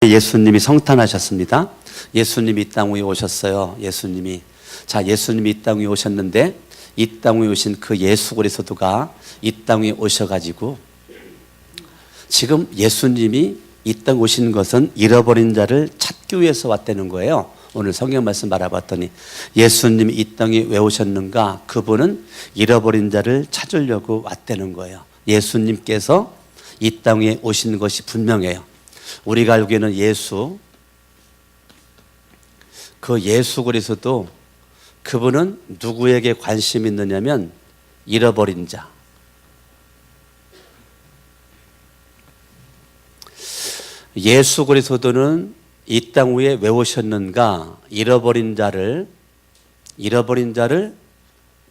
예수님이 성탄하셨습니다. 예수님이 이 땅 위에 오셨어요. 예수님이 이 땅 위에 오셨는데, 이 땅 위에 오신 그 예수 그리스도가 이 땅 위에 오셔가지고, 지금 예수님이 이 땅 오신 것은 잃어버린 자를 찾기 위해서 왔다는 거예요. 오늘 성경 말씀 알아봤더니 예수님이 이 땅에 왜 오셨는가? 그분은 잃어버린 자를 찾으려고 왔다는 거예요. 예수님께서 이 땅에 오신 것이 분명해요. 우리가 알기에는 그 예수 그리스도, 그분은 누구에게 관심이 있느냐면 잃어버린 자. 예수 그리스도는 이 땅 위에 왜 오셨는가? 잃어버린 자를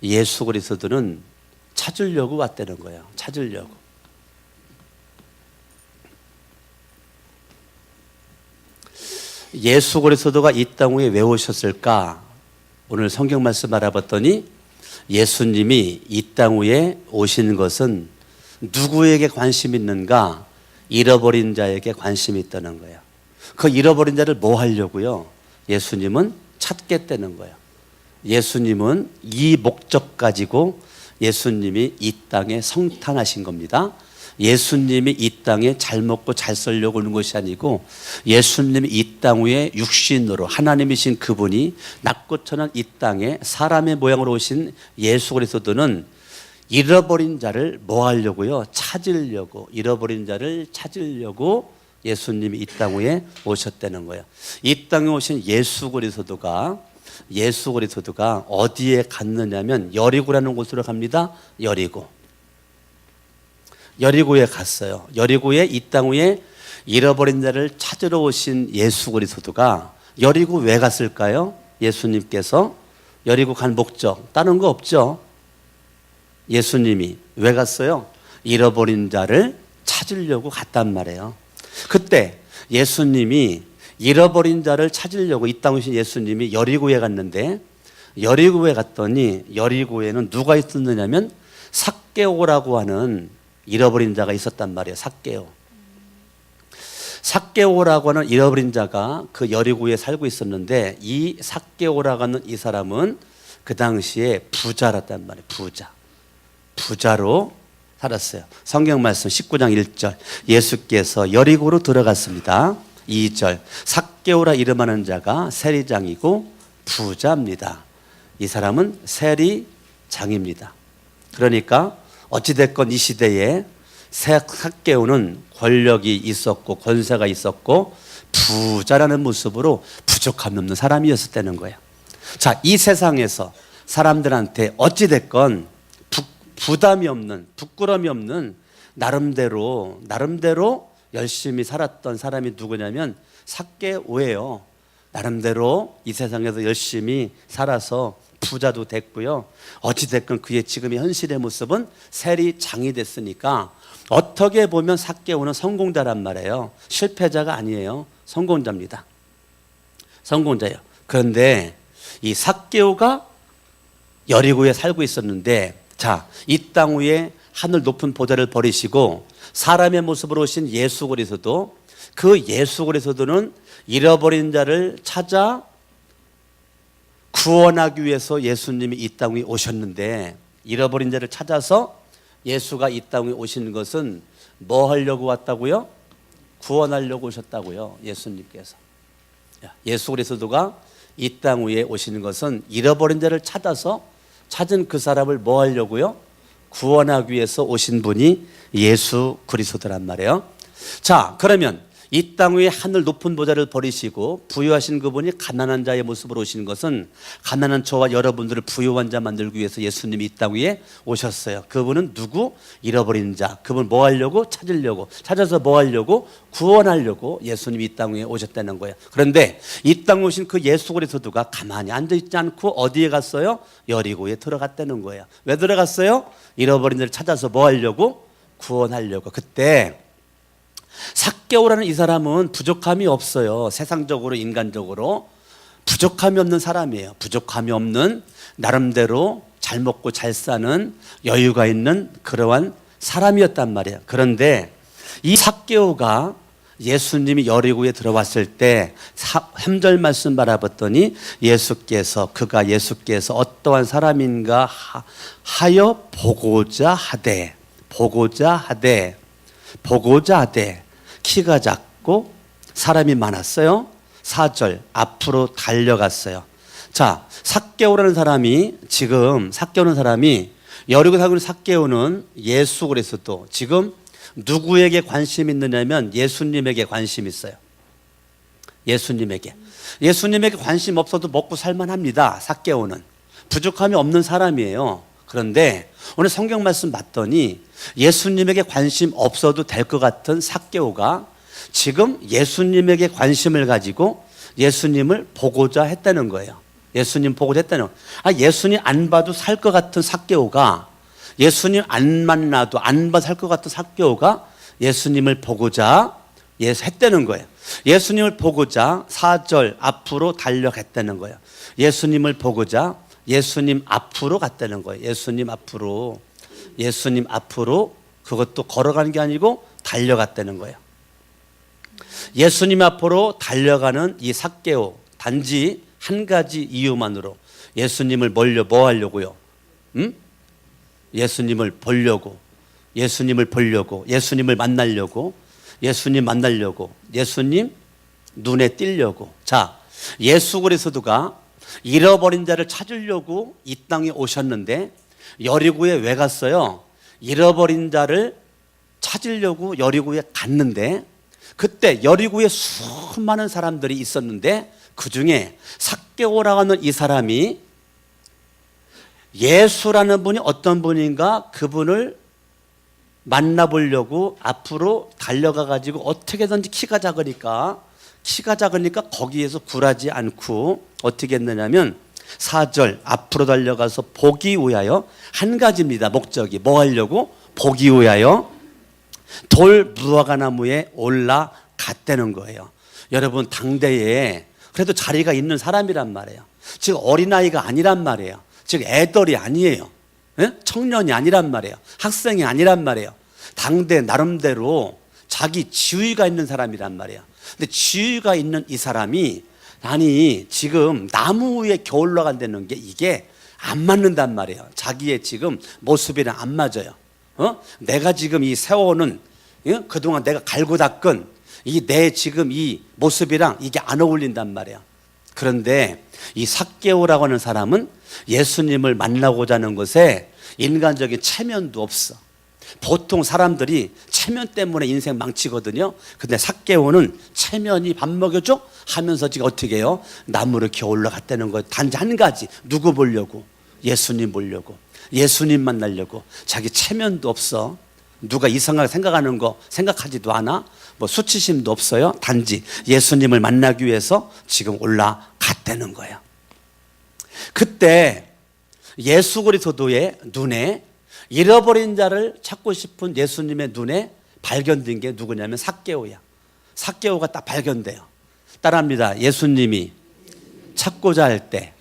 예수 그리스도는 찾으려고 왔다는 거예요. 찾으려고. 예수 그리스도가 이 땅 위에 왜 오셨을까? 오늘 성경 말씀 알아봤더니 예수님이 이 땅 위에 오신 것은 누구에게 관심이 있는가? 잃어버린 자에게 관심이 있다는 거예요. 그 잃어버린 자를 뭐 하려고요? 예수님은 찾겠다는 거예요. 예수님은 이 목적 가지고 예수님이 이 땅에 성탄하신 겁니다. 예수님이 이 땅에 잘 먹고 잘 살려고 오는 것이 아니고, 예수님이 이 땅 위에 육신으로 하나님이신 그분이 낮고 천한 이 땅에 사람의 모양으로 오신 예수 그리스도는 잃어버린 자를 뭐 하려고요? 찾으려고. 잃어버린 자를 찾으려고 예수님이 이 땅 위에 오셨다는 거예요. 이 땅에 오신 예수 그리스도가 어디에 갔느냐면 여리고라는 곳으로 갑니다. 여리고에 갔어요. 여리고에 이 땅 위에 잃어버린 자를 찾으러 오신 예수 그리스도가 여리고 왜 갔을까요? 예수님께서 여리고 간 목적 다른 거 없죠. 예수님이 왜 갔어요? 잃어버린 자를 찾으려고 갔단 말이에요. 그때 예수님이 잃어버린 자를 찾으려고 이 땅에 오신 예수님이 여리고에 갔는데, 여리고에 갔더니 여리고에는 누가 있었느냐면 삭개오라고 하는 잃어버린 자가 있었단 말이에요. 삭개오라고 하는 잃어버린 자가 그 여리고에 살고 있었는데, 이 삭개오라고 하는 이 사람은 그 당시에 부자랐단 말이에요. 부자로 살았어요. 성경 말씀 19장 1절, 예수께서 여리고로 들어갔습니다. 2절, 삭개오라 이름하는 자가 세리장이고 부자입니다. 이 사람은 세리장입니다. 그러니까 어찌됐건 이 시대에 삭개오는 권력이 있었고 권세가 있었고 부자라는 모습으로 부족함이 없는 사람이었다는 거예요. 자, 이 세상에서 사람들한테 어찌됐건 부담이 없는, 부끄러움이 없는 나름대로 열심히 살았던 사람이 누구냐면 삭개오예요. 나름대로 이 세상에서 열심히 살아서 부자도 됐고요. 어찌됐건 그의 지금의 현실의 모습은 세리장이 됐으니까 어떻게 보면 삭개오는 성공자란 말이에요. 실패자가 아니에요. 성공자입니다. 성공자예요. 그런데 이 삭개오가 여리고에 살고 있었는데, 자, 이 땅 위에 하늘 높은 보좌를 버리시고 사람의 모습으로 오신 예수 그리스도, 그 예수 그리스도는 잃어버린 자를 찾아 구원하기 위해서 예수님이 이 땅 위에 오셨는데, 잃어버린 자를 찾아서 예수가 이 땅 위에 오신 것은 뭐 하려고 왔다고요? 구원하려고 오셨다고요. 예수님께서. 예수 그리스도가 이 땅 위에 오시는 것은 잃어버린 자를 찾아서 찾은 그 사람을 뭐 하려고요? 구원하기 위해서 오신 분이 예수 그리스도란 말이에요. 자, 그러면 이 땅 위에 하늘 높은 보좌를 버리시고 부유하신 그분이 가난한 자의 모습으로 오신 것은 가난한 저와 여러분들을 부유한 자 만들기 위해서 예수님이 이 땅 위에 오셨어요. 그분은 누구? 잃어버린 자. 그분 뭐 하려고? 찾아서 뭐 하려고? 구원하려고 예수님이 이 땅 위에 오셨다는 거예요. 그런데 이 땅에 오신 그 예수 그리스도가 가만히 앉아있지 않고 어디에 갔어요? 여리고에 들어갔다는 거예요. 왜 들어갔어요? 잃어버린 자를 찾아서 뭐 하려고? 구원하려고. 그때 삭개오라는 이 사람은 부족함이 없어요. 세상적으로, 인간적으로 부족함이 없는 사람이에요. 부족함이 없는, 나름대로 잘 먹고 잘 사는 여유가 있는 그러한 사람이었단 말이에요. 그런데 이 삭개오가 예수님이 여리고에 들어왔을 때 3절 말씀 바라봤더니 예수께서 어떠한 사람인가 하여 보고자 하되 키가 작고 사람이 많았어요. 4절 앞으로 달려갔어요. 자, 삭개오라는 사람이 여리고 살고 있는 삭개오는 예수 그리스도 지금 누구에게 관심이 있느냐면 예수님에게 관심이 있어요. 예수님에게 관심 없어도 먹고 살만합니다. 삭개오는 부족함이 없는 사람이에요. 그런데 오늘 성경 말씀 봤더니 예수님에게 관심 없어도 될 것 같은 삭개오가 지금 예수님에게 관심을 가지고 예수님을 보고자 했다는 거예요. 예수님 안 봐도 살 것 같은 삭개오가 예수님 안 만나도 안 봐도 살 것 같은 삭개오가 예수님을 보고자 했다는 거예요. 예수님을 보고자 4절 앞으로 달려갔다는 거예요. 예수님을 보고자 예수님 앞으로 갔다는 거예요. 예수님 앞으로 그것도 걸어가는 게 아니고 달려갔다는 거예요. 예수님 앞으로 달려가는 이 삭개오 단지 한 가지 이유만으로 예수님을 뭐 하려고요? 예수님을 보려고, 예수님을 만나려고, 예수님 눈에 띄려고. 자, 예수 그리스도가 잃어버린 자를 찾으려고 이 땅에 오셨는데 여리고에 왜 갔어요? 잃어버린 자를 찾으려고 여리고에 갔는데 그때 여리고에 수많은 사람들이 있었는데 그 중에 삭개오라고 하는 이 사람이 예수라는 분이 어떤 분인가 그분을 만나보려고 앞으로 달려가 가지고 어떻게든지 키가 작으니까 거기에서 굴하지 않고 어떻게 했느냐면 4절 앞으로 달려가서 보기 위하여 한 가지입니다. 목적이 뭐 하려고? 보기 위하여 돌 무화과 나무에 올라갔다는 거예요. 여러분 당대에 그래도 자리가 있는 사람이란 말이에요. 즉 어린아이가 아니란 말이에요. 즉 애들이 아니에요. 청년이 아니란 말이에요. 학생이 아니란 말이에요. 당대 나름대로 자기 지위가 있는 사람이란 말이에요. 근데 지위가 있는 이 사람이 아니 지금 나무 위에 겨울 올라간다는 게 이게 안 맞는단 말이에요. 자기의 지금 모습이랑 안 맞아요. 내가 지금 이 세워오는 그동안 내가 갈고 닦은 내 지금 이 모습이랑 이게 안 어울린단 말이에요. 그런데 이 삭개오라고 하는 사람은 예수님을 만나고자 하는 것에 인간적인 체면도 없어. 보통 사람들이 체면 때문에 인생 망치거든요. 근데 삭개오는 체면이 밥 먹여줘 하면서 지금 어떻게 해요? 나무를 기어 올라갔다는 거예요. 단지 한 가지, 누구 보려고? 예수님 보려고, 예수님 만나려고. 자기 체면도 없어. 누가 이상하게 생각하는 거 생각하지도 않아. 뭐 수치심도 없어요. 단지 예수님을 만나기 위해서 지금 올라갔다는 거예요. 그때 예수 그리스도의 눈에 잃어버린 자를 찾고 싶은 예수님의 눈에 발견된 게 누구냐면 삭개오야. 삭개오가 딱 발견돼요. 따라합니다. 예수님이 찾고자 할 때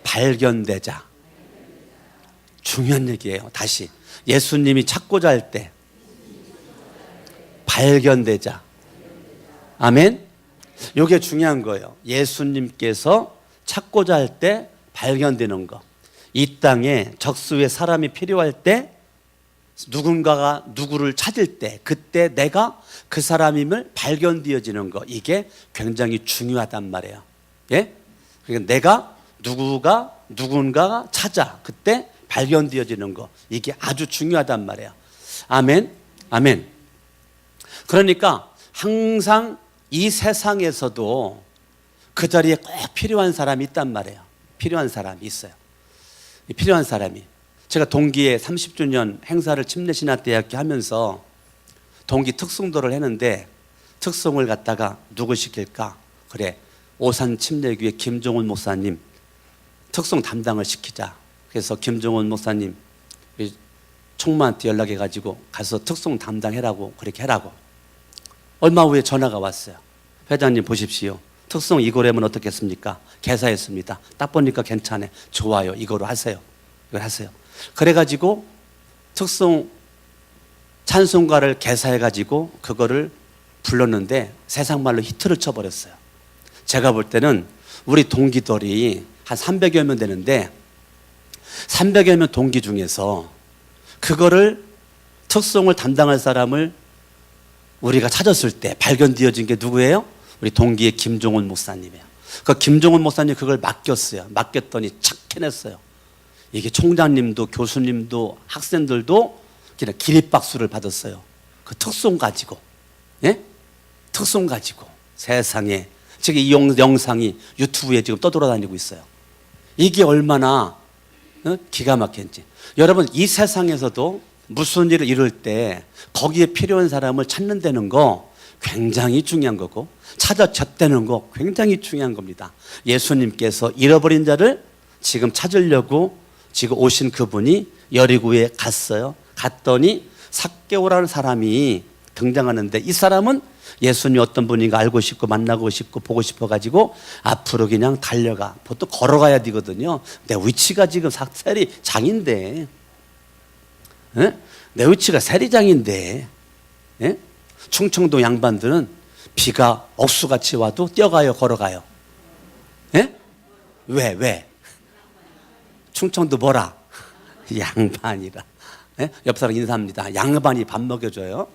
발견되자. 중요한 얘기예요. 다시 예수님이 찾고자 할 때 발견되자. 아멘. 이게 중요한 거예요. 예수님께서 찾고자 할 때 발견되는 거. 이 땅에 적수의 사람이 필요할 때 누군가가 누구를 찾을 때 그때 내가 그 사람임을 발견되어지는 거. 이게 굉장히 중요하단 말이에요. 예? 그러니까 내가 누군가가 찾아 그때 발견되어지는 거. 이게 아주 중요하단 말이에요. 아멘. 아멘. 그러니까 항상 이 세상에서도 그 자리에 꼭 필요한 사람이 있단 말이에요. 필요한 사람이 있어요. 필요한 사람이. 제가 동기의 30주년 행사를 침례신학대학교 하면서 동기 특송도를 했는데 특송을 갖다가 누구 시킬까? 그래, 오산 침례교회 김종훈 목사님 특송 담당을 시키자. 그래서 김종훈 목사님 총무한테 연락해가지고 가서 특송 담당해라고 그렇게 해라고. 얼마 후에 전화가 왔어요. 회장님 보십시오. 특송 이거로 하면 어떻겠습니까? 개사했습니다. 딱 보니까 괜찮아. 좋아요. 이거로 하세요. 이걸 하세요. 그래가지고 특송 찬송가를 개사해가지고 그거를 불렀는데 세상 말로 히트를 쳐버렸어요. 제가 볼 때는 우리 동기들이 한 300여 명 되는데 300여 명 동기 중에서 그거를 특송을 담당할 사람을 우리가 찾았을 때 발견되어진 게 누구예요? 우리 동기의 김종훈 목사님이에요. 그 김종훈 목사님 그걸 맡겼어요. 맡겼더니 착 해냈어요. 이게 총장님도 교수님도 학생들도 그냥 기립박수를 받았어요. 그 특송 가지고, 예? 특송 가지고 세상에 지금 이 영상이 유튜브에 지금 떠돌아다니고 있어요. 이게 얼마나 기가 막힌지. 여러분 이 세상에서도 무슨 일을 이룰 때 거기에 필요한 사람을 찾는다는 거 굉장히 중요한 거고 찾아졌다는 거 굉장히 중요한 겁니다. 예수님께서 잃어버린 자를 지금 찾으려고 지금 오신 그분이 여리고에 갔어요. 갔더니 삭개오라는 사람이 등장하는데 이 사람은 예수님이 어떤 분인가 알고 싶고 만나고 싶고 보고 싶어가지고 앞으로 그냥 달려가. 보통 걸어가야 되거든요. 내 위치가 지금 세리장인데, 에? 내 위치가 세리장인데, 에? 충청도 양반들은 비가 억수같이 와도 뛰어가요, 걸어가요? 에? 왜? 충청도 뭐라? 양반이라. 에? 옆 사람 인사합니다. 양반이 밥 먹여줘요.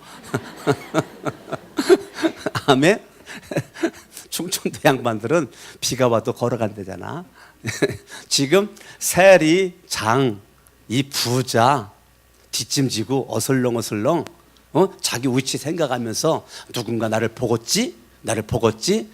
아멘. 충청도 양반들은 비가 와도 걸어간대잖아. 지금 세리, 장, 이 부자 뒷짐지고 어슬렁어슬렁 자기 위치 생각하면서 누군가 나를 보겠지? 날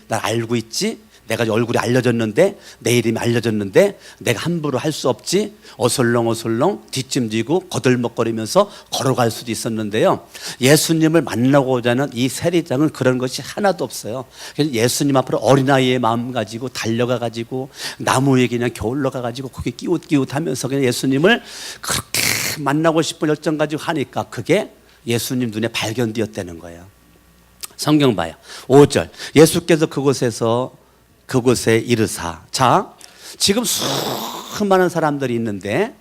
알고 있지? 내가 얼굴이 알려졌는데 내 이름이 알려졌는데 내가 함부로 할 수 없지. 어슬렁어슬렁 뒷짐지고 거들먹거리면서 걸어갈 수도 있었는데요. 예수님을 만나고자 하는 이 세리장은 그런 것이 하나도 없어요. 그래서 예수님 앞으로 어린아이의 마음 가지고 달려가 가지고 나무에 그냥 겨울러 가 가지고 거기 끼웃끼웃하면서 그냥 예수님을 그렇게 만나고 싶은 열정 가지고 하니까 그게 예수님 눈에 발견되었다는 거예요. 성경 봐요. 5절 예수께서 그곳에 이르사. 자, 지금 수많은 사람들이 있는데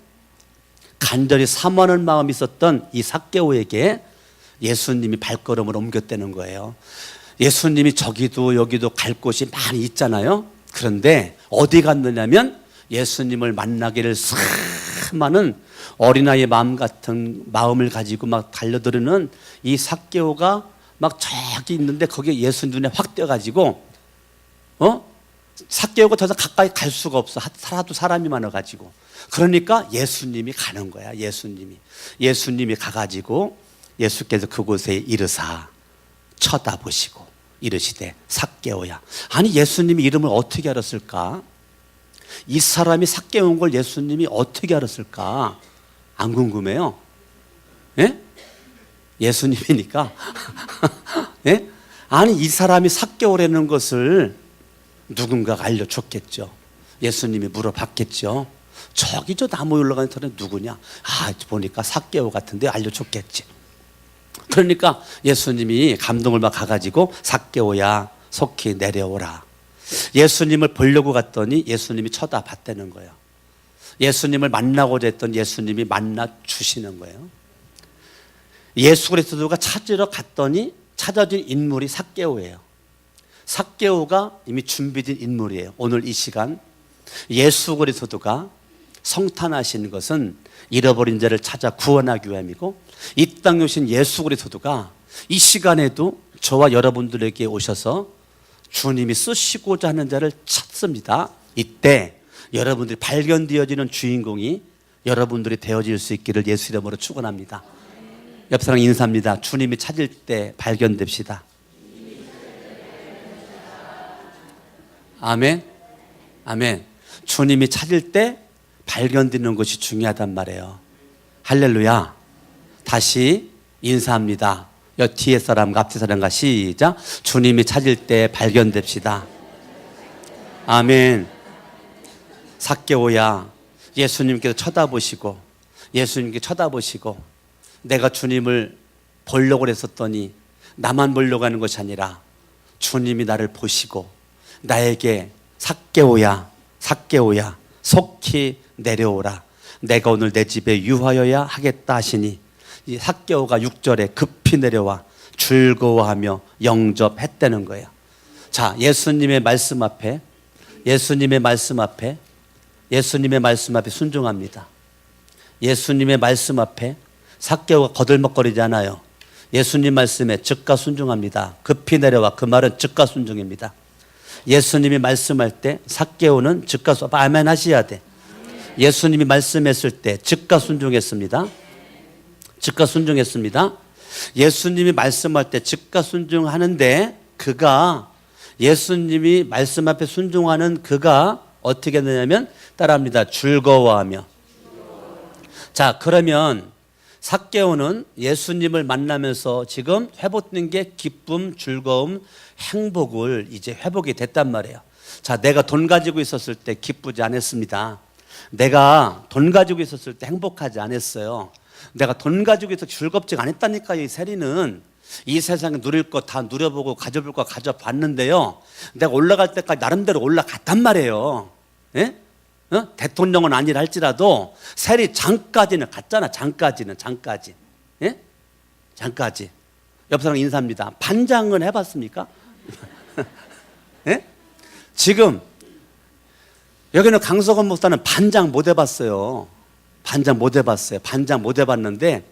간절히 사모하는 마음이 있었던 이 삭개오에게 예수님이 발걸음을 옮겼다는 거예요. 예수님이 저기도 여기도 갈 곳이 많이 있잖아요. 그런데 어디 갔느냐면 예수님을 만나기를 수많은 어린아이의 마음 같은 마음을 가지고 막 달려들는 이 삭개오가 막 저기 있는데 거기에 예수 눈에 확 띄어가지고 삭개오가 더 이상 가까이 갈 수가 없어. 살아도 사람이 많아가지고. 그러니까 예수님이 가는 거야. 예수님이 가가지고 예수께서 그곳에 이르사 쳐다보시고 이르시되 삭개오야. 아니 예수님이 이름을 어떻게 알았을까? 이 사람이 삭개오인 걸 예수님이 어떻게 알았을까? 안 궁금해요? 예? 예수님이니까. 예? 아니 이 사람이 삭개오라는 것을 누군가가 알려줬겠죠. 예수님이 물어봤겠죠. 저기 저 나무 올라가는 사람이 누구냐? 아 보니까 삭개오 같은데 알려줬겠지. 그러니까 예수님이 감동을 막 가가지고 삭개오야 속히 내려오라. 예수님을 보려고 갔더니 예수님이 쳐다봤다는 거예요. 예수님을 만나고자 했던 예수님이 만나 주시는 거예요. 예수 그리스도가 찾으러 갔더니 찾아진 인물이 삭개오예요. 삭개오가 이미 준비된 인물이에요. 오늘 이 시간 예수 그리스도가 성탄하신 것은 잃어버린 자를 찾아 구원하기 위함이고 이 땅에 오신 예수 그리스도가 이 시간에도 저와 여러분들에게 오셔서 주님이 쓰시고자 하는 자를 찾습니다. 이때 여러분들이 발견되어지는 주인공이 여러분들이 되어질 수 있기를 예수 이름으로 축원합니다. 옆 사람 인사합니다. 주님이 찾을 때 발견됩시다. 아멘. 아멘. 주님이 찾을 때 발견되는 것이 중요하단 말이에요. 할렐루야. 다시 인사합니다. 옆 뒤에 사람과 앞뒤 사람과 시작. 주님이 찾을 때 발견됩시다. 아멘. 삭개오야. 예수님께서 쳐다보시고 내가 주님을 보려고 했었더니 나만 보려고 하는 것이 아니라 주님이 나를 보시고 나에게 삭개오야 속히 내려오라. 내가 오늘 내 집에 유하여야 하겠다 하시니 이 삭개오가 6절에 급히 내려와 즐거워하며 영접했다는 거예요. 자, 예수님의 말씀 앞에 순종합니다. 예수님의 말씀 앞에 삭개오가 거들먹거리지 않아요. 예수님 말씀에 즉각 순종합니다. 급히 내려와, 그 말은 즉각 순종입니다. 예수님이 말씀할 때 삭개오는 즉각 아멘 하셔야 돼. 예수님이 말씀했을 때 즉각 순종했습니다. 즉각 순종했습니다. 예수님이 말씀할 때 즉각 순종하는데 그가 예수님이 말씀 앞에 순종하는 그가 어떻게 되냐면 따라합니다. 즐거워하며. 자, 그러면 삭개오는 예수님을 만나면서 지금 회복된 게 기쁨, 즐거움, 행복을 이제 회복이 됐단 말이에요. 자, 내가 돈 가지고 있었을 때 기쁘지 않았습니다. 내가 돈 가지고 있었을 때 행복하지 않았어요. 내가 돈 가지고 있어서 즐겁지가 않았다니까요. 이 세리는 이 세상에 누릴 거 다 누려보고 가져볼 거 가져봤는데요, 내가 올라갈 때까지 나름대로 올라갔단 말이에요. 예? 대통령은 아니라 할지라도 세리 장까지는 갔잖아. 장까지. 예? 장까지. 옆 사람 인사합니다. 반장은 해봤습니까? 예? 지금 여기는 강석원 목사는 반장 못 해봤어요. 반장 못 해봤는데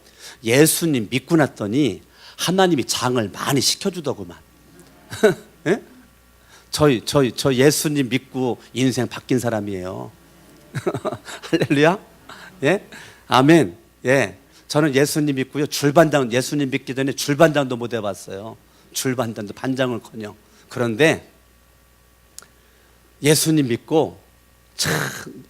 예수님 믿고 났더니 하나님이 장을 많이 시켜주더구만. 예? 저 예수님 믿고 인생 바뀐 사람이에요. 할렐루야. 예? 아멘. 예. 저는 예수님 믿고요. 예수님 믿기 전에 줄반장도 못 해봤어요. 줄반장도 반장을커녕. 그런데 예수님 믿고 참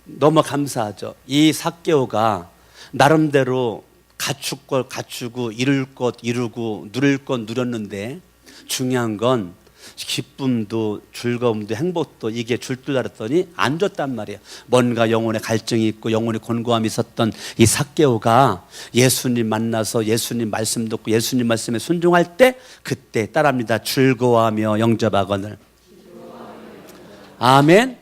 너무 감사하죠. 이 삭개오가 나름대로 갖출 걸 갖추고 이룰 것 이루고 누릴 것 누렸는데 중요한 건 기쁨도 즐거움도 행복도 이게 줄 줄 알았더니 안 줬단 말이에요. 뭔가 영혼에 갈증이 있고 영혼에 곤고함이 있었던 이 삭개오가 예수님 만나서 예수님 말씀 듣고 예수님 말씀에 순종할 때 그때 따라합니다. 즐거워하며 영접하거늘. 아멘.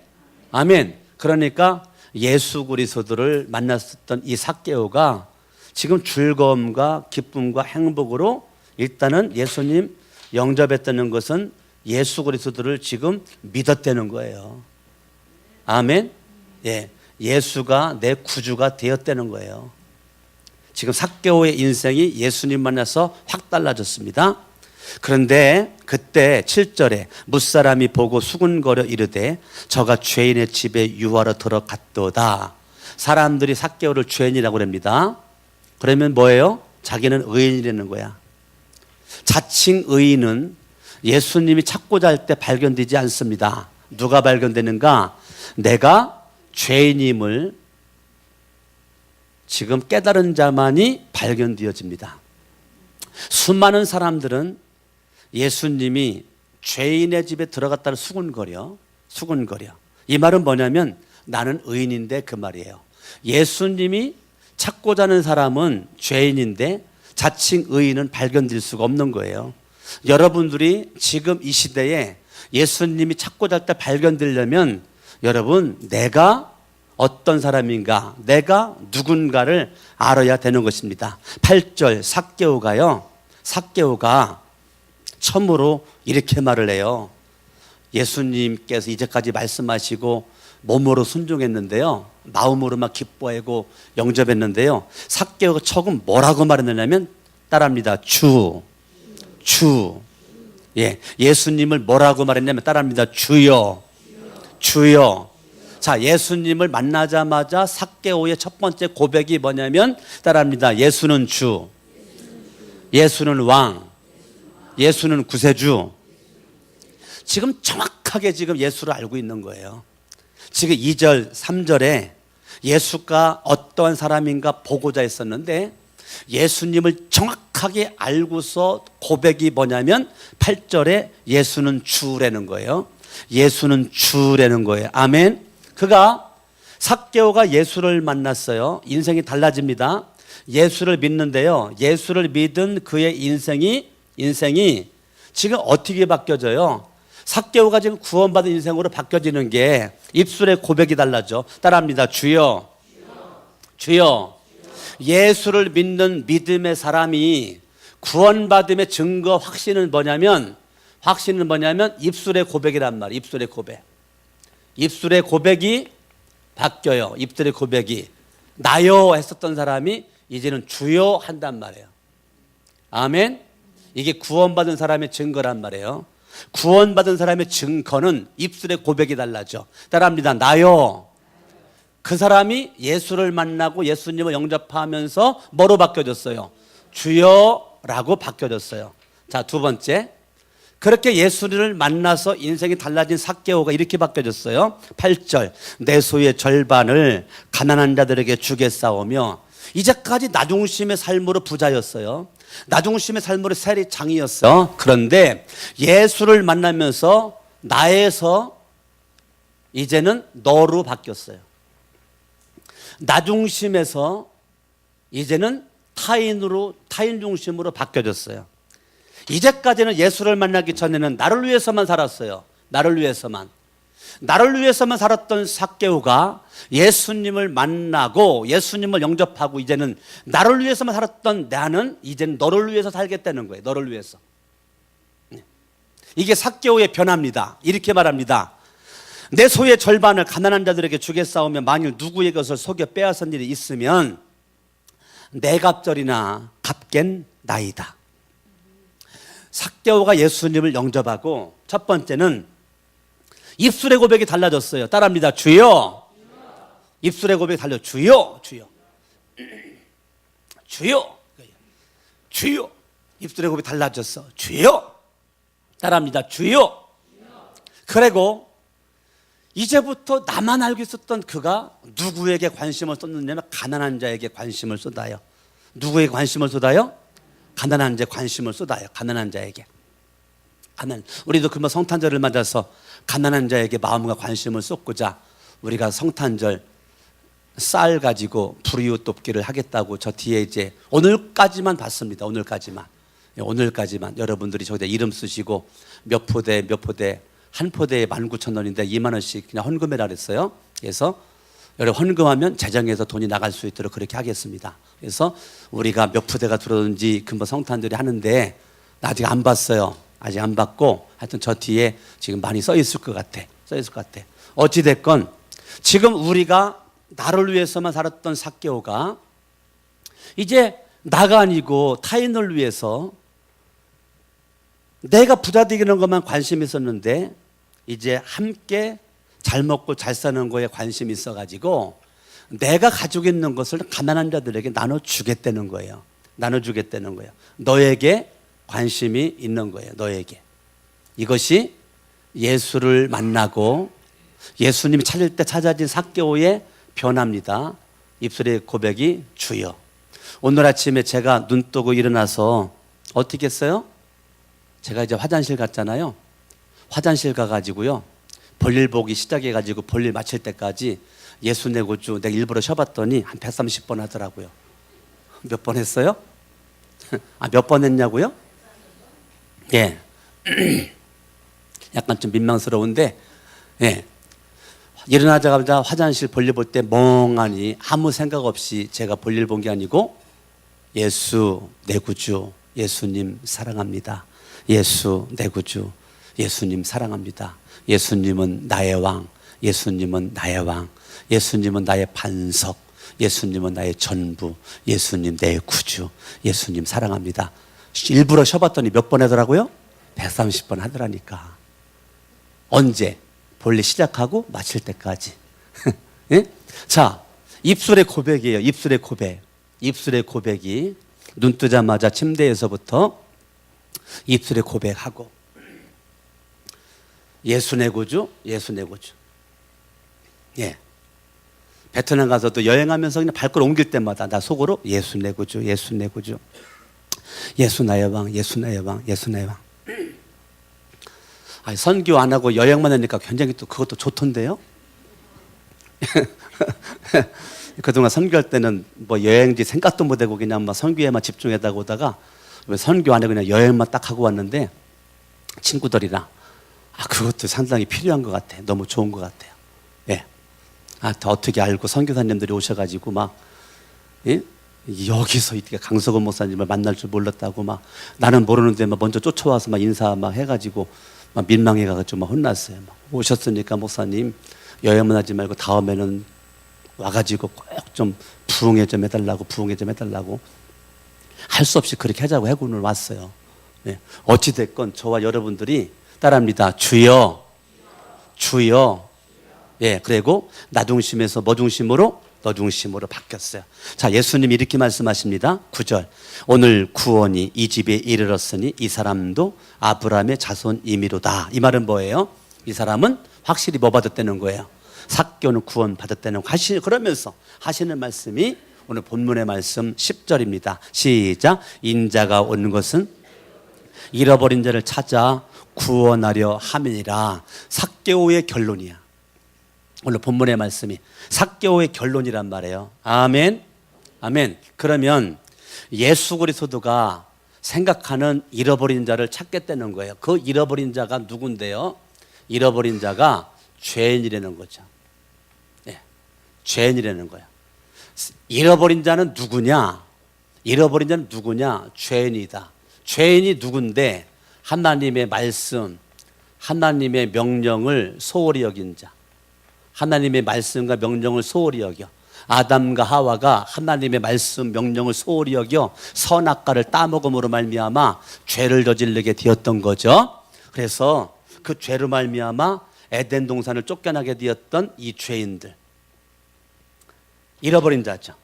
아멘. 그러니까 예수 그리스도를 만났었던 이 삭개오가 지금 즐거움과 기쁨과 행복으로 일단은 예수님 영접했다는 것은 예수 그리스도를 지금 믿었다는 거예요. 아멘. 예, 예수가 내 구주가 되었다는 거예요. 지금 삭개오의 인생이 예수님 만나서 확 달라졌습니다. 그런데 그때 7절에 무사람이 보고 수군거려 이르되 저가 죄인의 집에 유하러 들어갔도다. 사람들이 삭개오를 죄인이라고 합니다. 그러면 뭐예요? 자기는 의인이라는 거야. 자칭 의인은 예수님이 찾고자 할 때 발견되지 않습니다. 누가 발견되는가? 내가 죄인임을 지금 깨달은 자만이 발견되어집니다. 수많은 사람들은 예수님이 죄인의 집에 들어갔다를 수군거려. 이 말은 뭐냐면 나는 의인인데 그 말이에요. 예수님이 찾고자 하는 사람은 죄인인데 자칭 의인은 발견될 수가 없는 거예요. 여러분들이 지금 이 시대에 예수님이 찾고자 할 때 발견되려면 여러분 내가 어떤 사람인가, 내가 누군가를 알아야 되는 것입니다. 8절 삭개오가 처음으로 이렇게 말을 해요. 예수님께서 이제까지 말씀하시고 몸으로 순종했는데요, 마음으로만 기뻐하고 영접했는데요, 삭개오가 처음 뭐라고 말했느냐면 따라합니다. 주. 예, 예수님을 뭐라고 말했냐면 따라합니다. 주여. 자, 예수님을 만나자마자 삭개오의 첫 번째 고백이 뭐냐면 따라합니다. 예수는 주, 예수는 왕, 예수는 구세주. 지금 정확하게 지금 예수를 알고 있는 거예요. 지금 2절 3절에 예수가 어떠한 사람인가 보고자 했었는데 예수님을 정확하게 알고서 고백이 뭐냐면 8절에 예수는 주라는 거예요. 예수는 주라는 거예요. 아멘. 그가 삭개오가 예수를 만났어요. 인생이 달라집니다. 예수를 믿는데요, 예수를 믿은 그의 인생이 지금 어떻게 바뀌어져요? 삭개오가 지금 구원받은 인생으로 바뀌어지는 게 입술의 고백이 달라져. 따라합니다. 주여. 예수를 믿는 믿음의 사람이 구원받음의 증거 확신은 뭐냐면 입술의 고백이란 말이에요. 입술의 고백. 입술의 고백이 바뀌어요. 입술의 고백이 나요 했었던 사람이 이제는 주요 한단 말이에요. 아멘. 이게 구원받은 사람의 증거란 말이에요. 구원받은 사람의 증거는 입술의 고백이 달라져. 따라합니다. 나요. 그 사람이 예수를 만나고 예수님을 영접하면서 뭐로 바뀌어졌어요? 주여라고 바뀌어졌어요. 자, 두 번째. 그렇게 예수를 만나서 인생이 달라진 삭개오가 이렇게 바뀌어졌어요. 8절. 내 소유의 절반을 가난한 자들에게 주겠사오며, 이제까지 나중심의 삶으로 부자였어요. 나중심의 삶으로 세리장이었어요. 그런데 예수를 만나면서 나에서 이제는 너로 바뀌었어요. 나중심에서 이제는 타인 중심으로 바뀌어졌어요. 이제까지는 예수를 만나기 전에는 나를 위해서만 살았어요. 나를 위해서만 살았던 삭개오가 예수님을 만나고 예수님을 영접하고 이제는 나를 위해서만 살았던 나는 이제는 너를 위해서 살겠다는 거예요. 너를 위해서. 이게 삭개오의 변화입니다. 이렇게 말합니다. 내 소유의 절반을 가난한 자들에게 주겠사오며 만일 누구의 것을 속여 빼앗은 일이 있으면 내 갑절이나 갚겠나이다. 삭개오가 예수님을 영접하고 첫 번째는 입술의 고백이 달라졌어요. 따라합니다. 주여. 입술의 고백이 달려. 주여. 입술의 고백이 달라졌어. 주여. 따라합니다. 주여. 그리고 이제부터 나만 알고 있었던 그가 누구에게 관심을 쏟느냐면 가난한 자에게 관심을 쏟아요. 누구에게 관심을 쏟아요? 가난한 자에 관심을 쏟아요. 가난한 자에게. 우리도 그러면 성탄절을 맞아서 가난한 자에게 마음과 관심을 쏟고자 우리가 성탄절 쌀 가지고 불이웃 돕기를 하겠다고 저 뒤에 이제 오늘까지만 봤습니다. 오늘까지만 여러분들이 저기다 이름 쓰시고 몇 포대 한 포대에 19,000원인데 2만 원씩 그냥 헌금해라 그랬어요. 그래서 여러분 헌금하면 재정에서 돈이 나갈 수 있도록 그렇게 하겠습니다. 그래서 우리가 몇 푸대가 들어오는지 금방 성탄절이 하는데 아직 안 봤어요. 아직 안 봤고 하여튼 저 뒤에 지금 많이 써 있을 것 같아. 어찌됐건 지금 우리가 나를 위해서만 살았던 삭개오가 이제 나가 아니고 타인을 위해서 내가 부자 되는 것만 관심이 있었는데 이제 함께 잘 먹고 잘 사는 거에 관심이 있어가지고 내가 가지고 있는 것을 가난한 자들에게 나눠주겠다는 거예요. 너에게 관심이 있는 거예요. 너에게. 이것이 예수를 만나고 예수님이 찾을 때 찾아진 삭개오의 변화입니다. 입술의 고백이 주여. 오늘 아침에 제가 눈 뜨고 일어나서 어떻게 했어요? 제가 이제 화장실 갔잖아요. 화장실 가가지고요. 볼일 보기 시작해가지고 볼일 마칠 때까지 예수 내 구주 내가 일부러 쉬어봤더니 한 130번 하더라고요. 몇 번 했어요? 몇 번 했냐고요? 예. 약간 좀 민망스러운데, 예. 일어나자마자 화장실 볼일 볼 때 멍하니 아무 생각 없이 제가 볼일 본 게 아니고 예수 내 구주 예수님 사랑합니다. 예수 내 구주 예수님 사랑합니다. 예수님은 나의 왕, 예수님은 나의 왕, 예수님은 나의 반석, 예수님은 나의 전부, 예수님 내 구주, 예수님 사랑합니다. 일부러 쉬어봤더니 몇 번 하더라고요? 130번 하더라니까. 언제? 본래 시작하고 마칠 때까지. 예? 자, 입술의 고백이에요. 입술의 고백. 입술의 고백이 눈 뜨자마자 침대에서부터 입술의 고백하고 예수 내 구주, 예수 내 구주. 예. 베트남 가서도 여행하면서 그냥 발걸음 옮길 때마다 나 속으로 예수 내 구주, 예수 내 구주. 예수 나의 왕, 예수 나의 왕, 예수 나의 왕. 아니, 선교 안 하고 여행만 하니까 굉장히 또 그것도 좋던데요? 그동안 선교할 때는 뭐 여행지 생각도 못 하고 그냥 막 선교에만 집중했다고 오다가 선교 안 하고 그냥 여행만 딱 하고 왔는데 친구들이랑 그것도 상당히 필요한 것 같아. 너무 좋은 것 같아요. 예. 더 어떻게 알고 선교사님들이 오셔가지고 막, 예? 여기서 이렇게 강석원 목사님을 만날 줄 몰랐다고 막 나는 모르는데 막 먼저 쫓아와서 막 인사 막 해가지고 막 민망해가지고 막 혼났어요. 막 오셨으니까 목사님 여행만 하지 말고 다음에는 와가지고 꼭 좀 부흥회 좀 해달라고 할 수 없이 그렇게 하자고 해군을 왔어요. 네. 어찌됐건 저와 여러분들이 따라합니다. 주여, 주여. 예, 그리고 나 중심에서 뭐 중심으로? 너 중심으로 바뀌었어요. 자, 예수님이 이렇게 말씀하십니다. 9절. 오늘 구원이 이 집에 이르렀으니 이 사람도 아브라함의 자손이미로다. 이 말은 뭐예요? 이 사람은 확실히 뭐 받았다는 거예요? 삭개오는 구원 받았다는 거. 그러면서 하시는 말씀이 오늘 본문의 말씀 10절입니다. 시작. 인자가 온 것은 잃어버린 자를 찾아 구원하려 함이니라. 삭개오의 결론이야. 오늘 본문의 말씀이 삭개오의 결론이란 말이에요. 아멘. 아멘. 그러면 예수 그리스도가 생각하는 잃어버린 자를 찾겠다는 거예요. 그 잃어버린 자가 누군데요? 잃어버린 자가 죄인이라는 거죠. 네. 죄인이라는 거예요. 잃어버린 자는 누구냐? 잃어버린 자는 누구냐? 죄인이다. 죄인이 누군데 하나님의 말씀, 하나님의 명령을 소홀히 여긴 자. 하나님의 말씀과 명령을 소홀히 여겨. 아담과 하와가 하나님의 말씀, 명령을 소홀히 여겨 선악과를 따먹음으로 말미암아 죄를 저지르게 되었던 거죠. 그래서 그 죄로 말미암아 에덴 동산을 쫓겨나게 되었던 이 죄인들, 잃어버린 자죠.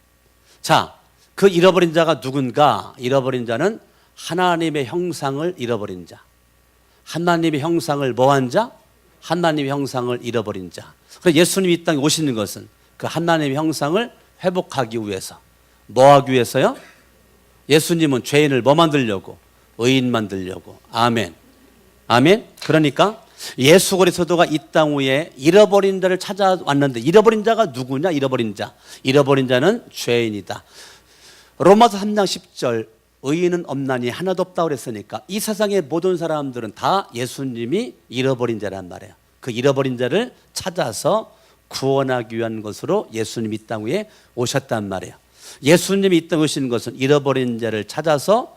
자, 그 잃어버린 자가 누군가? 잃어버린 자는 하나님의 형상을 잃어버린 자. 하나님의 형상을 뭐한 자? 하나님의 형상을 잃어버린 자. 그래서 예수님이 이 땅에 오시는 것은 그 하나님의 형상을 회복하기 위해서. 뭐 하기 위해서요? 예수님은 죄인을 뭐 만들려고? 의인 만들려고. 아멘. 아멘. 그러니까 예수 그리스도가 이 땅 위에 잃어버린 자를 찾아왔는데, 잃어버린 자가 누구냐? 잃어버린 자. 잃어버린 자는 죄인이다. 로마서 3장 10절 의인은 없나니 하나도 없다고 그랬으니까 이 세상의 모든 사람들은 다 예수님이 잃어버린 자란 말이에요. 그 잃어버린 자를 찾아서 구원하기 위한 것으로 예수님이 이 땅 위에 오셨단 말이에요. 예수님이 이 땅에 오신 것은 잃어버린 자를 찾아서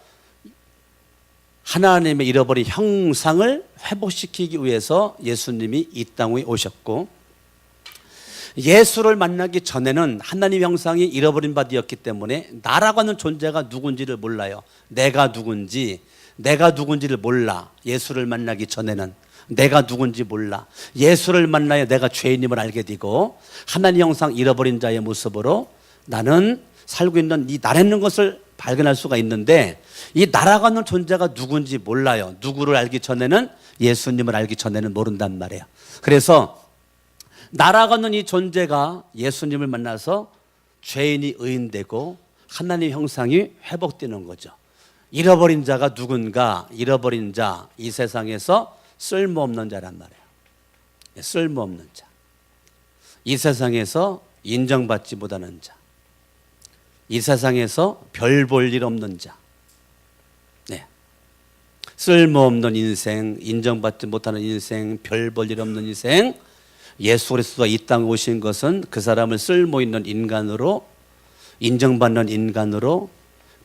하나님의 잃어버린 형상을 회복시키기 위해서 예수님이 이 땅 위에 오셨고, 예수를 만나기 전에는 하나님 형상이 잃어버린 바 되었기 때문에 나라고 하는 존재가 누군지를 몰라요. 내가 누군지를 몰라. 예수를 만나기 전에는 내가 누군지 몰라. 예수를 만나야 내가 죄인임을 알게 되고 하나님 형상 잃어버린 자의 모습으로 나는 살고 있는 이 나라는 것을 발견할 수가 있는데, 이 나라고 하는 존재가 누군지 몰라요. 누구를 알기 전에는, 예수님을 알기 전에는 모른단 말이에요. 그래서 나라가는 이 존재가 예수님을 만나서 죄인이 의인되고 하나님 형상이 회복되는 거죠. 잃어버린 자가 누군가? 잃어버린 자, 이 세상에서 쓸모없는 자란 말이에요. 쓸모없는 자. 이 세상에서 인정받지 못하는 자. 이 세상에서 별 볼 일 없는 자. 네. 쓸모없는 인생, 인정받지 못하는 인생, 별 볼 일 없는 인생. 예수 그리스도가 이 땅에 오신 것은 그 사람을 쓸모 있는 인간으로, 인정받는 인간으로,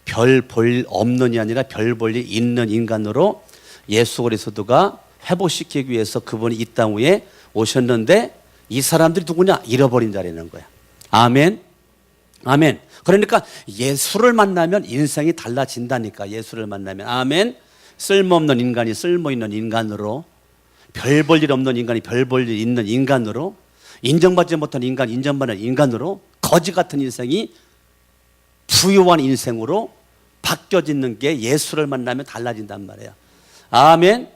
별 볼 일 없는이 아니라 별 볼 일 있는 인간으로 예수 그리스도가 회복시키기 위해서 그분이 이 땅 위에 오셨는데, 이 사람들이 누구냐? 잃어버린 자라는 거야. 아멘. 아멘. 그러니까 예수를 만나면 인생이 달라진다니까. 예수를 만나면. 아멘. 쓸모없는 인간이 쓸모 있는 인간으로, 별 볼 일 없는 인간이 별 볼 일 있는 인간으로, 인정받지 못한 인간 인정받는 인간으로, 거지 같은 인생이 부유한 인생으로 바뀌어지는 게 예수를 만나면 달라진단 말이에요. 아멘.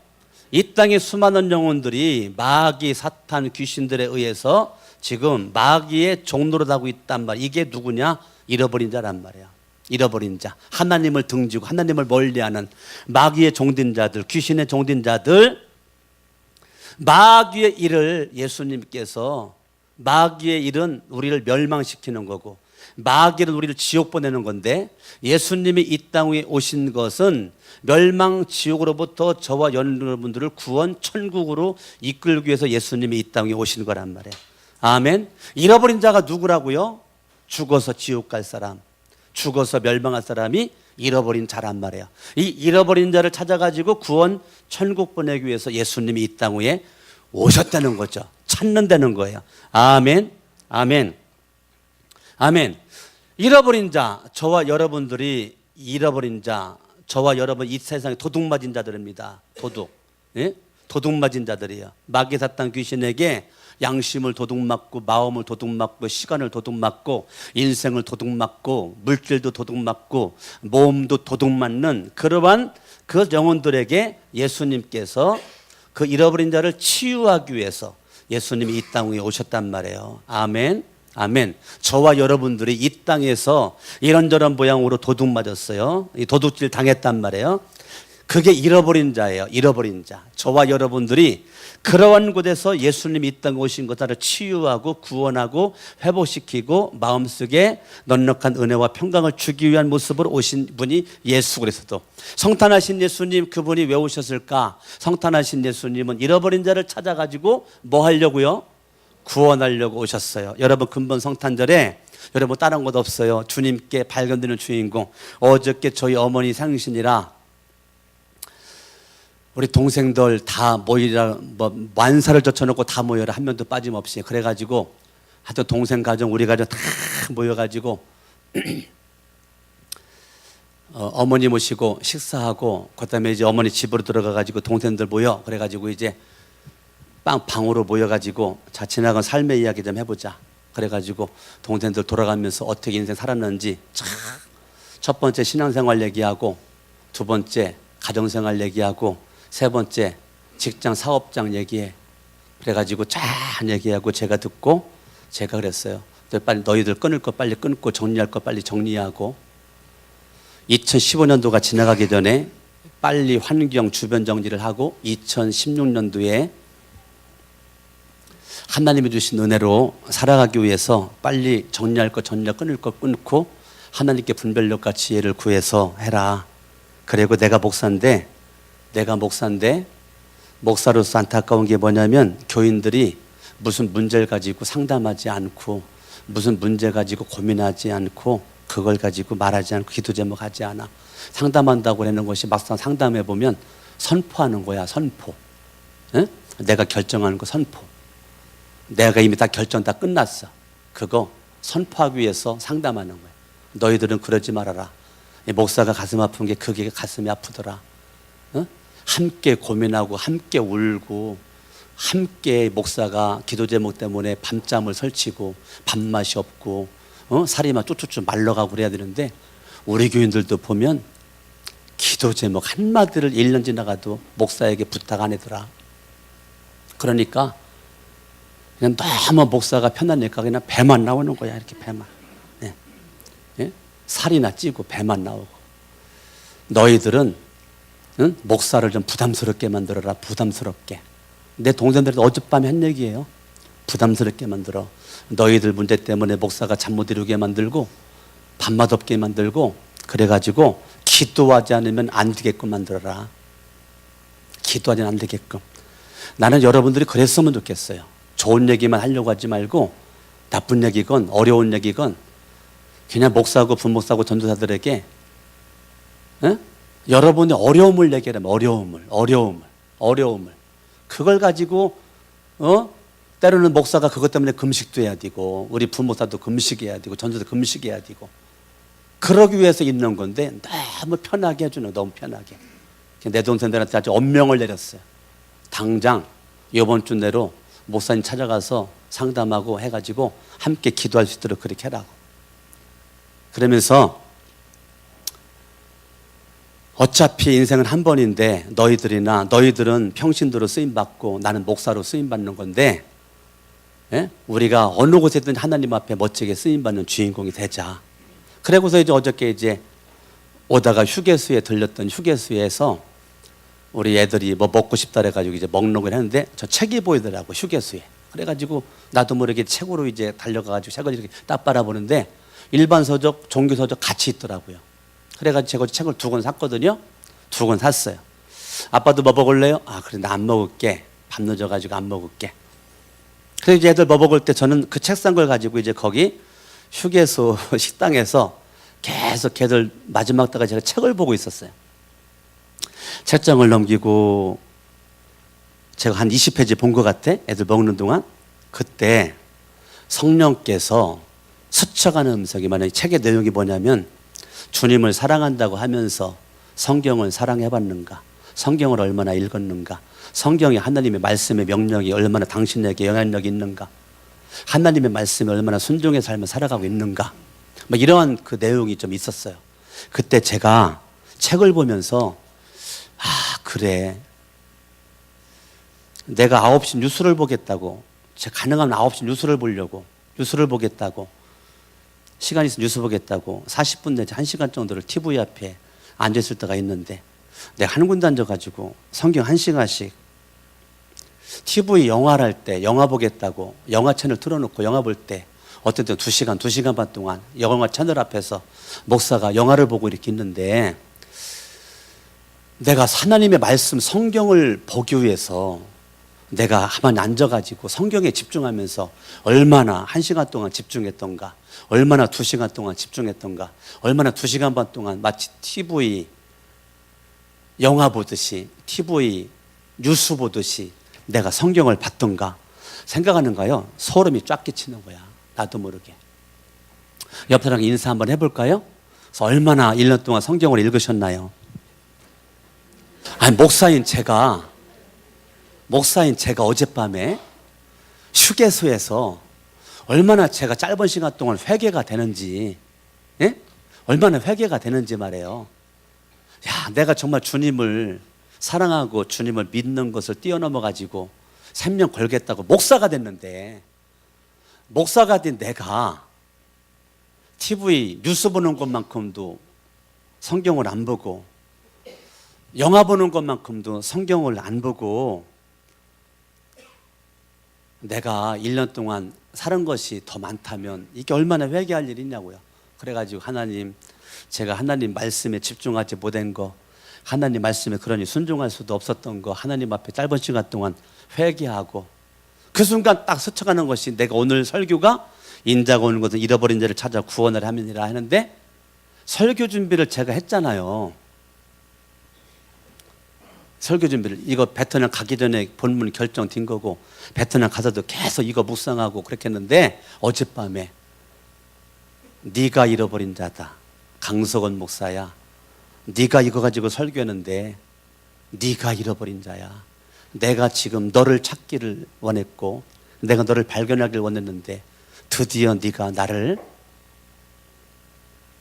이 땅의 수많은 영혼들이 마귀, 사탄, 귀신들에 의해서 지금 마귀의 종로로 가고 있단 말이에요. 이게 누구냐? 잃어버린 자란 말이에요. 잃어버린 자, 하나님을 등지고 하나님을 멀리하는 마귀의 종된 자들, 귀신의 종된 자들. 마귀의 일을 예수님께서, 마귀의 일은 우리를 멸망시키는 거고 마귀는 우리를 지옥 보내는 건데, 예수님이 이 땅 위에 오신 것은 멸망 지옥으로부터 저와 여러분들을 구원 천국으로 이끌기 위해서 예수님이 이 땅 위에 오신 거란 말이에요. 아멘. 잃어버린 자가 누구라고요? 죽어서 지옥 갈 사람, 죽어서 멸망할 사람이 잃어버린 자란 말이에요. 이 잃어버린 자를 찾아가지고 구원 천국 보내기 위해서 예수님이 이 땅 위에 오셨다는 거죠. 찾는다는 거예요. 아멘, 아멘, 아멘. 잃어버린 자, 저와 여러분들이 잃어버린 자, 저와 여러분 이 세상에 도둑 맞은 자들입니다. 도둑, 예? 도둑 맞은 자들이에요. 마귀 사탄 귀신에게 양심을 도둑맞고 마음을 도둑맞고 시간을 도둑맞고 인생을 도둑맞고 물질도 도둑맞고 몸도 도둑맞는 그러한 그 영혼들에게 예수님께서 그 잃어버린 자를 치유하기 위해서 예수님이 이 땅 위에 오셨단 말이에요. 아멘, 아멘. 저와 여러분들이 이 땅에서 이런저런 모양으로 도둑 맞았어요. 도둑질 당했단 말이에요. 그게 잃어버린 자예요. 잃어버린 자. 저와 여러분들이 그러한 곳에서 예수님이 이 땅에 오신 것들을 치유하고 구원하고 회복시키고 마음속에 넉넉한 은혜와 평강을 주기 위한 모습으로 오신 분이 예수 그리스도. 성탄하신 예수님, 그분이 왜 오셨을까? 성탄하신 예수님은 잃어버린 자를 찾아가지고 뭐 하려고요? 구원하려고 오셨어요. 여러분 근본 성탄절에 여러분 다른 것 없어요. 주님께 발견되는 주인공. 어저께 저희 어머니 생신이라 우리 동생들 다 모이라, 만사를 젖혀놓고 다 모여라. 한 명도 빠짐없이. 그래가지고 하여튼 동생 가정, 우리 가정 다 모여가지고 어머니 모시고 식사하고 그다음에 이제 어머니 집으로 들어가가지고 동생들 모여. 그래가지고 이제 방으로 모여가지고 자, 지나간 삶의 이야기 좀 해보자. 그래가지고 동생들 돌아가면서 어떻게 인생 살았는지 첫 번째 신앙생활 얘기하고 두 번째 가정생활 얘기하고 세 번째 직장 사업장 얘기해. 그래가지고 쫙 얘기하고 제가 듣고 제가 그랬어요. 빨리 너희들 끊을 거 빨리 끊고 정리할 거 빨리 정리하고 2015년도가 지나가기 전에 빨리 환경 주변 정리를 하고 2016년도에 하나님이 주신 은혜로 살아가기 위해서 빨리 정리할 거 정리할 끊을 거 끊고 하나님께 분별력과 지혜를 구해서 해라. 그리고 내가 목사인데 목사로서 안타까운 게 뭐냐면 교인들이 무슨 문제를 가지고 상담하지 않고 무슨 문제 가지고 고민하지 않고 그걸 가지고 말하지 않고 기도 제목하지 않아. 상담한다고 하는 것이 막상 상담해 보면 선포하는 거야. 선포. 에? 내가 결정하는 거 선포. 내가 이미 다 결정 다 끝났어. 그거 선포하기 위해서 상담하는 거야. 너희들은 그러지 말아라. 목사가 가슴 아픈 게 그게 가슴이 아프더라. 어? 함께 고민하고 함께 울고 함께 목사가 기도 제목 때문에 밤잠을 설치고 밥맛이 없고 살이 막 쭈쭈쭈 말라가고 그래야 되는데 우리 교인들도 보면 기도 제목 한마디를 1년 지나가도 목사에게 부탁 안 하더라. 그러니까 그냥 너무 목사가 편하니까 그냥 배만 나오는 거야. 이렇게 배만. 예. 예? 살이나 찌고 배만 나오고. 너희들은 응? 목사를 좀 부담스럽게 만들어라. 부담스럽게. 내 동생들도 어젯밤에 한 얘기예요. 부담스럽게 만들어. 너희들 문제 때문에 목사가 잠 못 이루게 만들고 밥맛 없게 만들고 그래가지고 기도하지 않으면 안 되게끔 만들어라. 기도하지는 안 되게끔. 나는 여러분들이 그랬으면 좋겠어요. 좋은 얘기만 하려고 하지 말고 나쁜 얘기건 어려운 얘기건 그냥 목사하고 부목사하고 전도사들에게 에? 여러분의 어려움을 얘기하면 어려움을 그걸 가지고 때로는 목사가 그것 때문에 금식도 해야 되고 우리 부목사도 금식해야 되고 전도사도 금식해야 되고 그러기 위해서 있는 건데 너무 편하게 해주는 너무 편하게 내 동생들한테 아주 엄명을 내렸어요. 당장 이번 주 내로 목사님 찾아가서 상담하고 해가지고 함께 기도할 수 있도록 그렇게 해라고. 그러면서 어차피 인생은 한 번인데 너희들은 평신도로 쓰임받고 나는 목사로 쓰임받는 건데 예? 우리가 어느 곳에든 하나님 앞에 멋지게 쓰임받는 주인공이 되자. 그래고서 이제 어저께 이제 오다가 휴게소에 들렸던 휴게소에서 우리 애들이 뭐 먹고 싶다 그래가지고 이제 먹는 걸 했는데 저 책이 보이더라고 휴게소에. 그래가지고 나도 모르게 책으로 이제 달려가가지고 책을 이렇게 딱 바라보는데 일반 서적, 종교 서적 같이 있더라고요. 그래가지고 제가 책을 2권 샀거든요. 2권 샀어요. 아빠도 뭐 먹을래요? 아 그래 나 안 먹을게. 밤 늦어가지고 안 먹을게. 그래서 이제 애들 뭐 먹을 때 저는 그 책 산 걸 가지고 이제 거기 휴게소 식당에서 계속 걔들 마지막 때까지 제가 책을 보고 있었어요. 책장을 넘기고 제가 한 20페이지 본 것 같아. 애들 먹는 동안. 그때 성령께서 스쳐가는 음성이, 만약에 책의 내용이 뭐냐면 주님을 사랑한다고 하면서 성경을 사랑해봤는가, 성경을 얼마나 읽었는가, 성경이 하나님의 말씀의 명령이 얼마나 당신에게 영향력이 있는가, 하나님의 말씀에 얼마나 순종의 삶을 살아가고 있는가, 뭐 이러한 그 내용이 좀 있었어요. 그때 제가 책을 보면서 그래, 내가 9시 뉴스를 보겠다고, 제가 가능하면 9시 뉴스를 보려고, 뉴스를 보겠다고, 시간 있으면 뉴스 보겠다고 40분 내지 1시간 정도를 TV 앞에 앉아있을 때가 있는데, 내가 한 군데 앉아가지고 성경 1시간씩, TV 영화를 할 때 영화 보겠다고 영화 채널 틀어놓고 영화 볼 때 어떤 때는 2시간, 2시간 반 동안 영화 채널 앞에서 목사가 영화를 보고 이렇게 있는데, 내가 하나님의 말씀 성경을 보기 위해서 내가 가만히 앉아가지고 성경에 집중하면서 얼마나 1시간 동안 집중했던가, 얼마나 2시간 동안 집중했던가, 얼마나 2시간 반 동안 마치 TV 영화 보듯이, TV 뉴스 보듯이 내가 성경을 봤던가 생각하는가요? 소름이 쫙 끼치는 거야. 나도 모르게. 옆 사람과 인사 한번 해볼까요? 그래서 얼마나 1년 동안 성경을 읽으셨나요? 아니, 목사인 제가 어젯밤에 휴게소에서 얼마나 제가 짧은 시간 동안 회개가 되는지, 예? 얼마나 회개가 되는지 말이에요. 야, 내가 정말 주님을 사랑하고 주님을 믿는 것을 뛰어넘어 가지고 생명 걸겠다고 목사가 됐는데, 목사가 된 내가 TV 뉴스 보는 것만큼도 성경을 안 보고, 영화 보는 것만큼도 성경을 안 보고, 내가 1년 동안 사는 것이 더 많다면 이게 얼마나 회개할 일이냐고요. 그래가지고 하나님, 제가 하나님 말씀에 집중하지 못한 거, 하나님 말씀에 그러니 순종할 수도 없었던 거, 하나님 앞에 짧은 시간 동안 회개하고, 그 순간 딱 스쳐가는 것이, 내가 오늘 설교가 인자가 오는 것은 잃어버린 자를 찾아 구원을 함이니라 하는데, 설교 준비를 제가 했잖아요. 설교 준비를, 이거 베트남 가기 전에 본문 결정된 거고, 베트남 가서도 계속 이거 묵상하고 그렇게 했는데, 어젯밤에 네가 잃어버린 자다, 강석원 목사야, 네가 이거 가지고 설교했는데 네가 잃어버린 자야. 내가 지금 너를 찾기를 원했고 내가 너를 발견하기를 원했는데 드디어 네가 나를,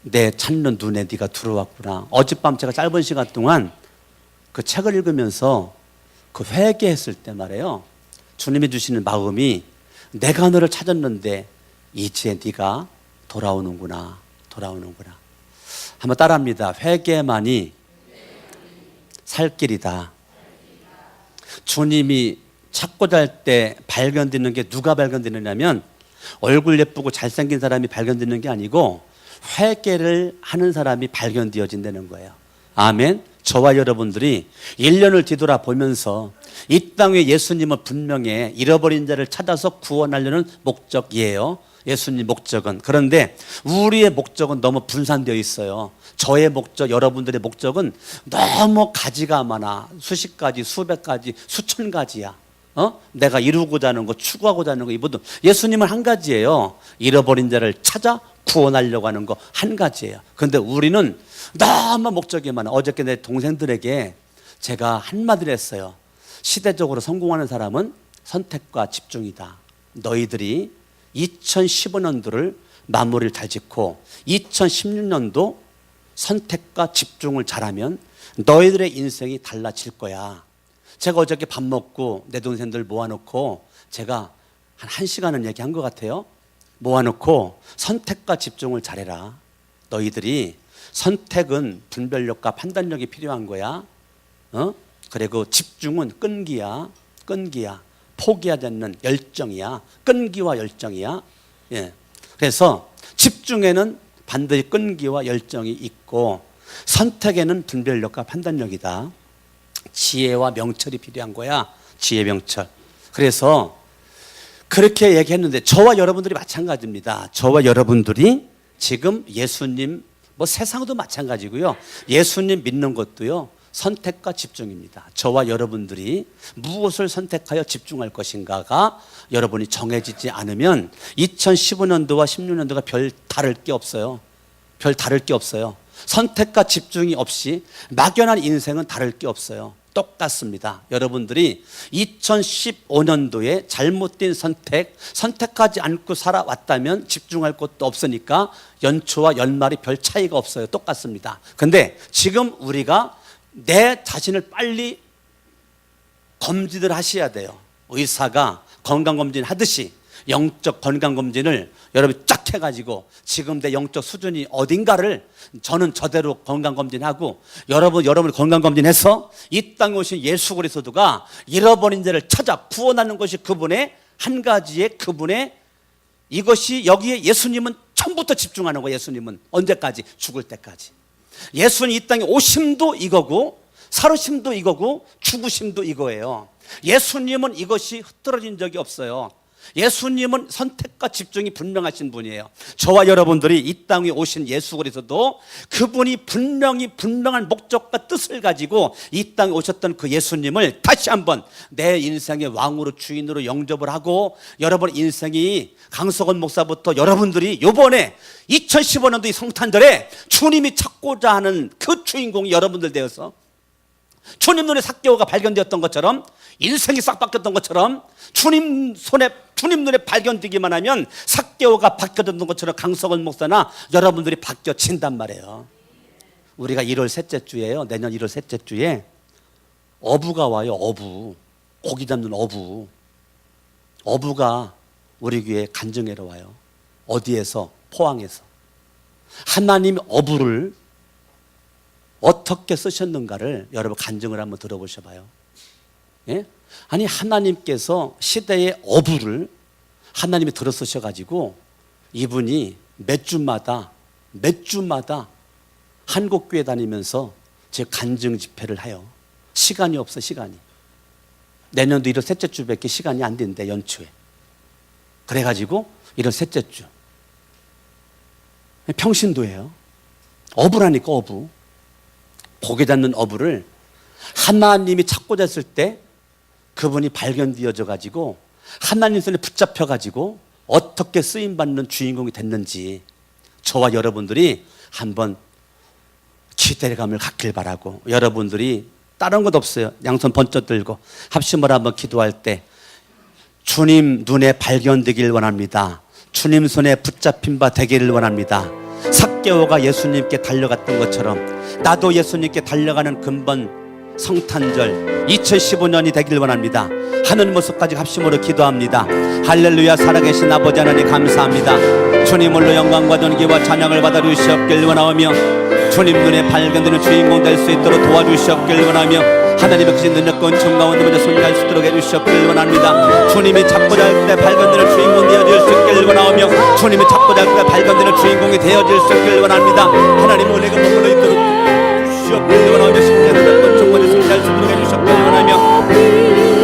내 찾는 눈에 네가 들어왔구나. 어젯밤 제가 짧은 시간 동안 그 책을 읽으면서 그 회개했을 때 말이에요, 주님이 주시는 마음이, 내가 너를 찾았는데 이제 네가 돌아오는구나. 한번 따라합니다. 회개만이 살 길이다. 주님이 찾고자 할 때 발견되는 게 누가 발견되느냐면, 얼굴 예쁘고 잘생긴 사람이 발견되는 게 아니고 회개를 하는 사람이 발견되어진다는 거예요. 아멘. 저와 여러분들이 1년을 뒤돌아보면서 이 땅에 예수님은 분명히 잃어버린 자를 찾아서 구원하려는 목적이에요. 예수님 목적은. 그런데 우리의 목적은 너무 분산되어 있어요. 저의 목적, 여러분들의 목적은 너무 가지가 많아. 수십 가지, 수백 가지, 수천 가지야. 내가 이루고자 하는 거, 추구하고자 하는 거, 이것도 예수님은 한 가지예요. 잃어버린 자를 찾아 구원하려고 하는 거 한 가지예요. 그런데 우리는 너무 목적이 많아. 어저께 내 동생들에게 제가 한마디를 했어요. 시대적으로 성공하는 사람은 선택과 집중이다. 너희들이 2015년도를 마무리를 잘 짓고 2016년도 선택과 집중을 잘하면 너희들의 인생이 달라질 거야. 제가 어저께 밥 먹고 내 동생들 모아놓고 제가 한 1시간은 얘기한 것 같아요. 모아놓고 선택과 집중을 잘해라. 너희들이 선택은 분별력과 판단력이 필요한 거야. 그리고 집중은 끈기야. 포기하지 않는 열정이야. 끈기와 열정이야. 예. 그래서 집중에는 반드시 끈기와 열정이 있고, 선택에는 분별력과 판단력이다. 지혜와 명철이 필요한 거야. 지혜, 명철. 그래서 그렇게 얘기했는데, 저와 여러분들이 마찬가지입니다. 저와 여러분들이 지금 예수님 뭐 세상도 마찬가지고요. 예수님 믿는 것도요. 선택과 집중입니다. 저와 여러분들이 무엇을 선택하여 집중할 것인가가 여러분이 정해지지 않으면 2015년도와 16년도가 별 다를 게 없어요. 별 다를 게 없어요. 선택과 집중이 없이 막연한 인생은 다를 게 없어요. 똑같습니다. 여러분들이 2015년도에 잘못된 선택하지 않고 살아왔다면 집중할 것도 없으니까 연초와 연말이 별 차이가 없어요. 똑같습니다. 근데 지금 우리가 내 자신을 빨리 검진을 하셔야 돼요. 의사가 건강검진 하듯이 영적 건강검진을 여러분이 쫙 해가지고 지금 내 영적 수준이 어딘가를 저는 저대로 건강검진하고 여러분이 건강검진해서 이 땅에 오신 예수 그리스도가 잃어버린 자를 찾아 구원하는 것이 그분의 한 가지의 그분의 이것이 여기에 예수님은 처음부터 집중하는 거예요. 예수님은 언제까지? 죽을 때까지. 예수님 이 땅에 오심도 이거고 살으심도 이거고 죽으심도 이거예요. 예수님은 이것이 흐트러진 적이 없어요. 예수님은 선택과 집중이 분명하신 분이에요. 저와 여러분들이 이 땅에 오신 예수 그리스도도 그분이 분명한 목적과 뜻을 가지고 이 땅에 오셨던 그 예수님을 다시 한번 내 인생의 왕으로 주인으로 영접을 하고 여러분 인생이 강석원 목사부터 여러분들이 이번에 2015년도 이 성탄절에 주님이 찾고자 하는 그 주인공이 여러분들 되어서 주님 눈에 삭개오가 발견되었던 것처럼 인생이 싹 바뀌었던 것처럼 주님 눈에 발견되기만 하면 삭개오가 바뀌었던 것처럼 강석원 목사나 여러분들이 바뀌어진단 말이에요. 우리가 1월 셋째 주에요. 내년 1월 셋째 주에 어부가 와요. 어부. 고기 잡는 어부. 어부가 우리 교회에 간증회로 와요. 어디에서? 포항에서. 하나님 어부를 어떻게 쓰셨는가를 여러분 간증을 한번 들어보셔봐요. 예? 아니 하나님께서 시대의 어부를 하나님이 들어 쓰셔가지고 이분이 몇 주마다 한국교회 다니면서 제 간증 집회를 해요. 시간이 없어. 시간이. 내년도 1월 셋째 주밖에 시간이 안 된대. 연초에. 그래가지고 1월 셋째 주 평신도예요. 어부라니까 어부. 고개 잡는 어부를 하나님이 찾고자 했을 때 그분이 발견되어져 가지고 하나님 손에 붙잡혀 가지고 어떻게 쓰임받는 주인공이 됐는지 저와 여러분들이 한번 기대감을 갖길 바라고 여러분들이 다른 것 없어요. 양손 번쩍 들고 합심을 한번 기도할 때 주님 눈에 발견되길 원합니다. 주님 손에 붙잡힌 바 되기를 원합니다. 삭개오가 예수님께 달려갔던 것처럼 나도 예수님께 달려가는 근본 성탄절 2015년이 되길 원합니다. 하늘 모습까지 합심으로 기도합니다. 할렐루야. 살아계신 아버지 하나님 감사합니다. 주님 홀로 영광과 존귀와 찬양을 받아 주시옵길 원하오며 주님 눈에 발견되는 주인공 될 수 있도록 도와주시옵길 원하며 하나님의 크신 능력과 은총 가운데 먼저 손갈 수 있도록 해주시옵길 원합니다. 주님이 찾고자 할 때 발견되는 주인공 되어질 수 있길 원하오며 주님이 찾고자 할 때 발견되는 주인공이 되어질 수 있길 원합니다. 하나님 은혜가 머물러 있도록 주시옵길 원하오며 십자가 은총 먼저 손갈 수 있도록 해주시옵길 원하며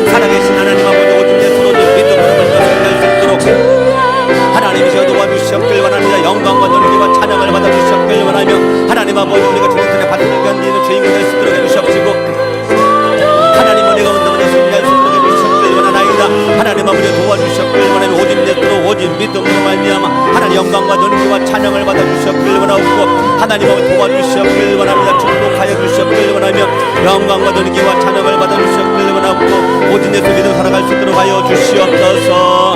살아계신 하나님 아버지 오직 예수로 믿음으로 먼저 손갈 수 있도록 하나님이시여 도와주시옵길 원합니다. 영광과 존귀와 찬양을 받아 주시옵길 원하며 하나님 아버지 우리가 주님 손에 받는 견디는 주인공 될 수 있도록 해주시옵시고 하나님 은혜가 온다면 손갈 수 있도록 해주시옵길 원하나이다. 하나님 아버지 도와주시옵길 원하며 오직 예수로 오직 믿음으로 말미암아 하나님 영광과 존귀와 찬양을 받아 주시옵길 원하옵고 하나님 아버지 도와주시옵길 원합니다. 축복하여 주시옵길 원하며 영광과 존귀와 찬양을 받아 주시옵길 원하옵고 오직 예수 믿음 살아갈 수 있도록 하여 주시옵소서.